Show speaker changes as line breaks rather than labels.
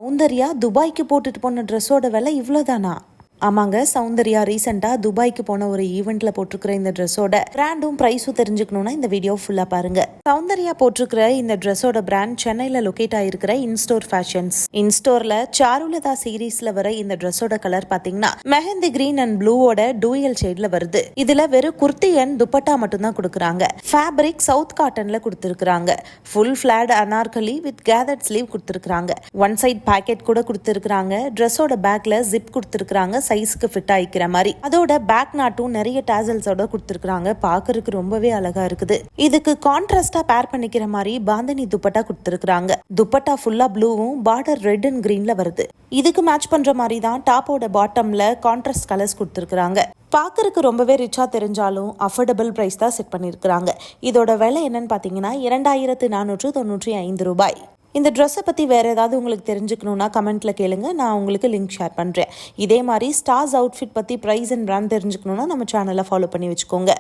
சௌந்தர்யா துபாய்க்கு போட்டுட்டு போன ட்ரெஸ்ஸோட விலை இவ்வளோதானா? ஆமாங்க, சௌந்தர்யா ரீசெண்டாக துபாய்க்கு போன ஒரு ஈவெண்ட்ல போட்டிருக்கிற இந்த ட்ரெஸ்ஸோட பிராண்டும் ப்ரைஸும் தெரிஞ்சுக்கணும்னா இந்த வீடியோ ஃபுல்லாக பாருங்க. சௌந்தர்யா போட்டிருக்கிற இந்த ட்ரெஸ்ஸோட பிராண்ட் சென்னையில் லொகேட் ஆயிருக்கிற இன்ஸ்டோர் ஃபேஷன்ஸ். இன்ஸ்டோர்ல சாருலதா சீரீஸ்ல வர இந்த ட்ரெஸ்ஸோட கலர் பாத்தீங்கன்னா மெஹந்தி கிரீன் அண்ட் ப்ளூவோட டூயல் ஷேட்ல வருது. இதுல வெறும் குர்த்தி அண்ட் துப்பட்டா மட்டும் தான் கொடுக்குறாங்க. ஃபேப்ரிக் சவுத் காட்டன்ல கொடுத்துருக்காங்க. Full flat Anarkali with gathered sleeve கொடுத்துருக்காங்க. ஒன் சைட் பேக்கெட் கூட கொடுத்துருக்காங்க. ட்ரெஸ்ஸோட பேக்ல ஜிப் கொடுத்துருக்காங்க, சைஸ்க்கு ஃபிட் ஆயிக்கிற மாதிரி. அதோட பேக் நாட்டும் நிறைய டாசல்ஸோட கொடுத்துருக்காங்க. பாக்குறதுக்கு ரொம்பவே அழகா இருக்குது. இதுக்கு கான்ட்ராஸ்டா பேர் பண்ணிக்கிற மாதிரி பாந்தனி துப்பட்டா கொடுத்துருக்காங்க. துப்பட்டா ஃபுல்லா ப்ளூவும் பார்டர் ரெட் அண்ட் கிரீன்ல வருது. இதுக்கு மேட்ச் பண்ற மாதிரி தான் டாப்போட பாட்டம்ல கான்ட்ராஸ்ட் கலர்ஸ் கொடுத்துருக்காங்க. பார்க்கறதுக்கு ரொம்பவே ரிச்சா தெரிஞ்சாலும் அஃபோர்டபுள் பிரைஸ் தான் செட் பண்ணியிருக்கிறாங்க. இதோட விலை என்னன்னு பார்த்தீங்கன்னா 2495 ரூபாய். இந்த ட்ரெஸ்ஸை பற்றி வேறு ஏதாவது உங்களுக்கு தெரிஞ்சுக்கணுன்னா கமெண்ட்டில் கேளுங்க, நான் உங்களுக்கு லிங்க் ஷேர் பண்ணுறேன். இதே மாதிரி ஸ்டார்ஸ் அவுட்ஃபிட் பற்றி ப்ரைஸ் அண்ட் பிராண்ட் தெரிஞ்சுக்கணுன்னா நம்ம சேனலை ஃபாலோ பண்ணி வச்சுக்கோங்க.